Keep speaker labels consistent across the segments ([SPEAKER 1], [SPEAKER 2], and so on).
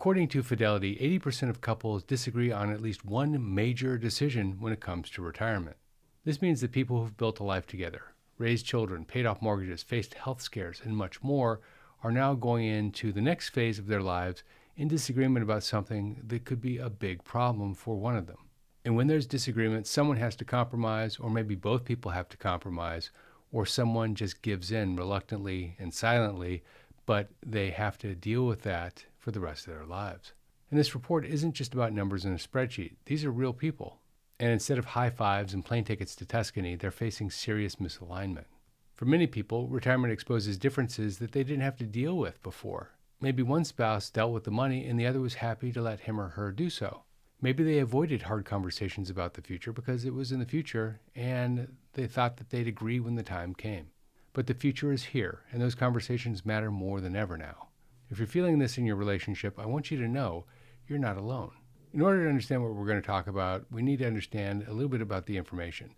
[SPEAKER 1] According to Fidelity, 80% of couples disagree on at least one major decision when it comes to retirement. This means that people who've built a life together, raised children, paid off mortgages, faced health scares, and much more are now going into the next phase of their lives in disagreement about something that could be a big problem for one of them. And when there's disagreement, someone has to compromise, or maybe both people have to compromise, or someone just gives in reluctantly and silently, but they have to deal with that for the rest of their lives. And this report isn't just about numbers in a spreadsheet. These are real people. And instead of high fives and plane tickets to Tuscany, they're facing serious misalignment. For many people, retirement exposes differences that they didn't have to deal with before. Maybe one spouse dealt with the money and the other was happy to let him or her do so. Maybe they avoided hard conversations about the future because it was in the future and they thought that they'd agree when the time came. But the future is here, and those conversations matter more than ever now. If you're feeling this in your relationship, I want you to know you're not alone. In order to understand what we're going to talk about, we need to understand a little bit about the information.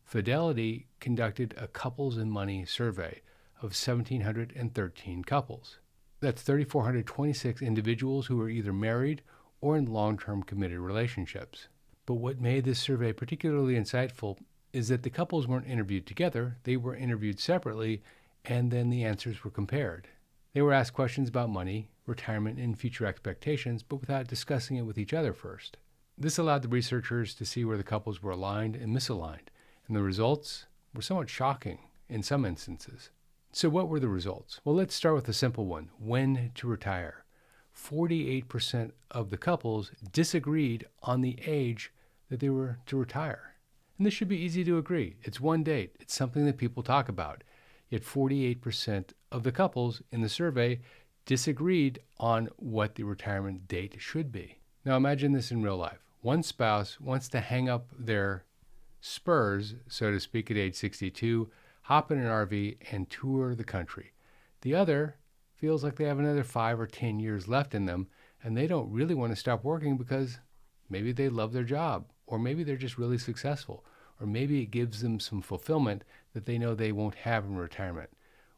[SPEAKER 1] Fidelity conducted a couples and money survey of 1,713 couples. That's 3,426 individuals who were either married or in long-term committed relationships. But what made this survey particularly insightful is that the couples weren't interviewed together, they were interviewed separately, and then the answers were compared. They were asked questions about money, retirement, and future expectations, but without discussing it with each other first. This allowed the researchers to see where the couples were aligned and misaligned, and the results were somewhat shocking in some instances. So what were the results? Well, let's start with a simple one: when to retire. 48% of the couples disagreed on the age that they were to retire. And this should be easy to agree. It's one date. It's something that people talk about. Yet 48% of the couples in the survey disagreed on what the retirement date should be. Now imagine this in real life. One spouse wants to hang up their spurs, so to speak, at age 62, hop in an RV, and tour the country. The other feels like they have another 5 or 10 years left in them, and they don't really want to stop working because maybe they love their job, or maybe they're just really successful, or maybe it gives them some fulfillment that they know they won't have in retirement.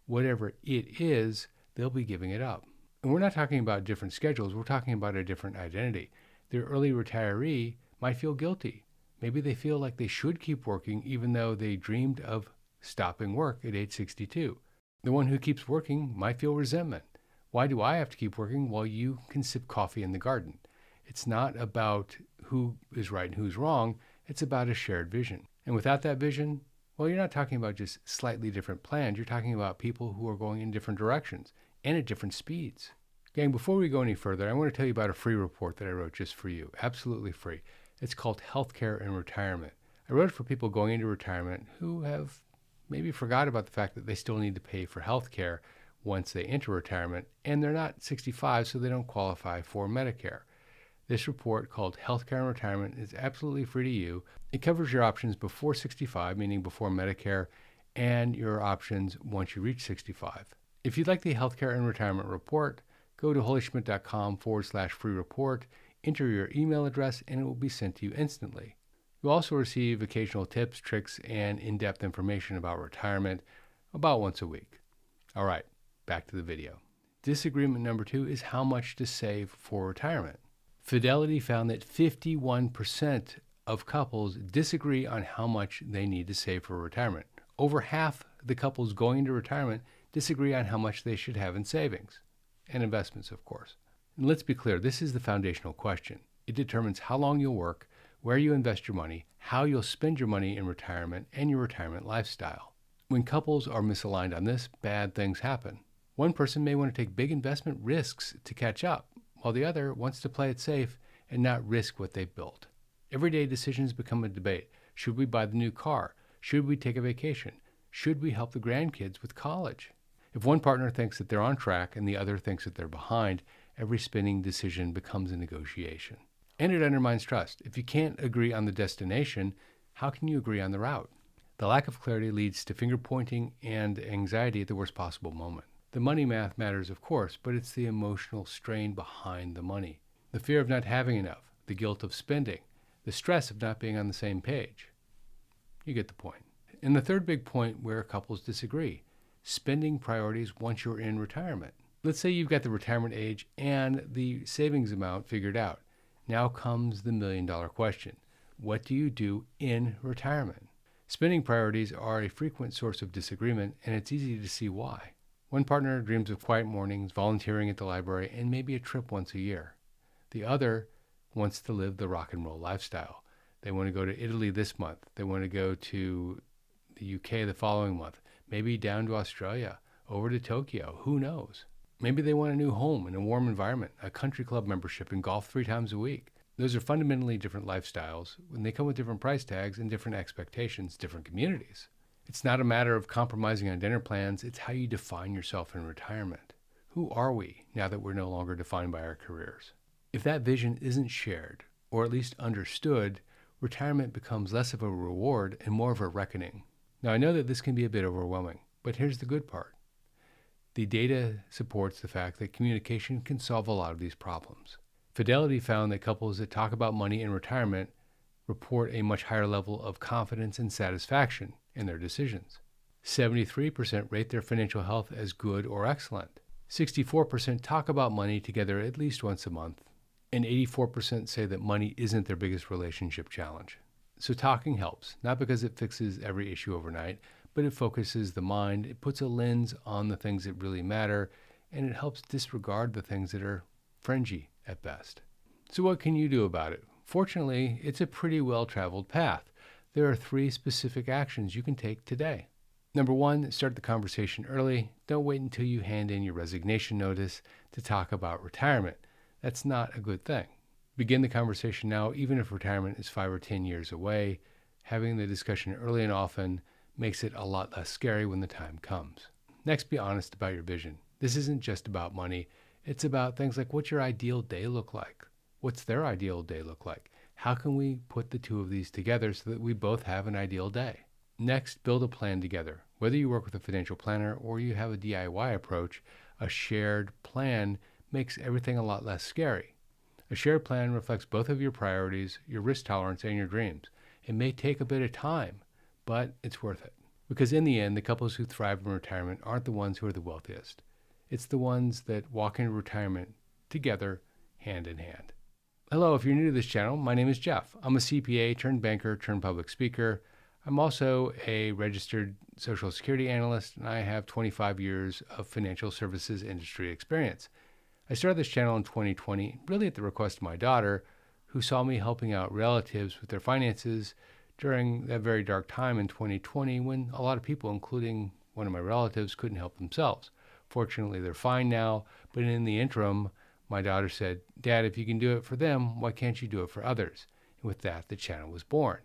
[SPEAKER 1] Whatever it is, they'll be giving it up. And we're not talking about different schedules, we're talking about a different identity. The early retiree might feel guilty. Maybe they feel like they should keep working even though they dreamed of stopping work at age 62. The one who keeps working might feel resentment. Why do I have to keep working while you can sip coffee in the garden? It's not about who is right and who's wrong. It's about a shared vision. And without that vision, well, you're not talking about just slightly different plans. You're talking about people who are going in different directions and at different speeds. Gang, before we go any further, I want to tell you about a free report that I wrote just for you. Absolutely free. It's called Healthcare and Retirement. I wrote it for people going into retirement who have maybe forgot about the fact that they still need to pay for healthcare once they enter retirement, and they're not 65, so they don't qualify for Medicare. This report, called Healthcare and Retirement, is absolutely free to you. It covers your options before 65, meaning before Medicare, and your options once you reach 65. If you'd like the Healthcare and Retirement report, go to hollyschmidt.com/free report, enter your email address, and it will be sent to you instantly. You'll also receive occasional tips, tricks, and in-depth information about retirement about once a week. All right, back to the video. Disagreement number 2 is how much to save for retirement. Fidelity found that 51% of couples disagree on how much they need to save for retirement. Over half the couples going into retirement disagree on how much they should have in savings and investments, of course. And let's be clear, this is the foundational question. It determines how long you'll work, where you invest your money, how you'll spend your money in retirement, and your retirement lifestyle. When couples are misaligned on this, bad things happen. One person may want to take big investment risks to catch up, while the other wants to play it safe and not risk what they've built. Everyday decisions become a debate. Should we buy the new car? Should we take a vacation? Should we help the grandkids with college? If one partner thinks that they're on track and the other thinks that they're behind, every spending decision becomes a negotiation. And it undermines trust. If you can't agree on the destination, how can you agree on the route? The lack of clarity leads to finger pointing and anxiety at the worst possible moment. The money math matters, of course, but it's the emotional strain behind the money. The fear of not having enough, the guilt of spending, the stress of not being on the same page. You get the point. And the third big point where couples disagree: spending priorities once you're in retirement. Let's say you've got the retirement age and the savings amount figured out. Now comes the million-dollar question. What do you do in retirement? Spending priorities are a frequent source of disagreement, and it's easy to see why. One partner dreams of quiet mornings, volunteering at the library, and maybe a trip once a year. The other wants to live the rock and roll lifestyle. They want to go to Italy this month. They want to go to the UK the following month, maybe down to Australia, over to Tokyo, who knows? Maybe they want a new home in a warm environment, a country club membership, and golf 3 times a week. Those are fundamentally different lifestyles, and they come with different price tags and different expectations, different communities. It's not a matter of compromising on dinner plans, it's how you define yourself in retirement. Who are we now that we're no longer defined by our careers? If that vision isn't shared, or at least understood, retirement becomes less of a reward and more of a reckoning. Now, I know that this can be a bit overwhelming, but here's the good part. The data supports the fact that communication can solve a lot of these problems. Fidelity found that couples that talk about money in retirement report a much higher level of confidence and satisfaction in their decisions. 73% rate their financial health as good or excellent. 64% talk about money together at least once a month. And 84% say that money isn't their biggest relationship challenge. So talking helps, not because it fixes every issue overnight, but it focuses the mind, it puts a lens on the things that really matter, and it helps disregard the things that are fringy at best. So what can you do about it? Fortunately, it's a pretty well-traveled path. There are 3 specific actions you can take today. Number 1, start the conversation early. Don't wait until you hand in your resignation notice to talk about retirement. That's not a good thing. Begin the conversation now, even if retirement is 5 or 10 years away. Having the discussion early and often makes it a lot less scary when the time comes. Next, be honest about your vision. This isn't just about money. It's about things like, what's your ideal day look like? What's their ideal day look like? How can we put the 2 of these together so that we both have an ideal day? Next, build a plan together. Whether you work with a financial planner or you have a DIY approach, a shared plan makes everything a lot less scary. A shared plan reflects both of your priorities, your risk tolerance, and your dreams. It may take a bit of time, but it's worth it. Because in the end, the couples who thrive in retirement aren't the ones who are the wealthiest. It's the ones that walk into retirement together, hand in hand. Hello, if you're new to this channel, my name is Jeff. I'm a CPA turned banker turned public speaker. I'm also a registered Social Security analyst, and I have 25 years of financial services industry experience. I started this channel in 2020, really at the request of my daughter, who saw me helping out relatives with their finances during that very dark time in 2020 when a lot of people, including one of my relatives, couldn't help themselves. Fortunately, they're fine now, but in the interim, my daughter said, "Dad, if you can do it for them, why can't you do it for others?" And with that, the channel was born.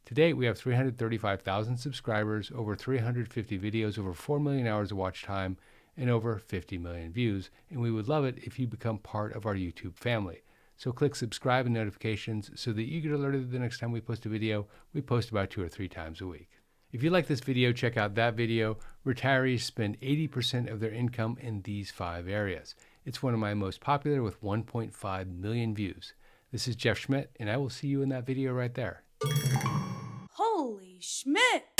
[SPEAKER 1] To date, we have 335,000 subscribers, over 350 videos, over 4 million hours of watch time, and over 50 million views, and we would love it if you become part of our YouTube family. So click subscribe and notifications so that you get alerted the next time we post a video. We post about 2 or 3 times a week. If you like this video, check out that video. Retirees spend 80% of their income in these 5 areas. It's one of my most popular with 1.5 million views. This is Jeff Schmidt, and I will see you in that video right there.
[SPEAKER 2] Holy Schmidt!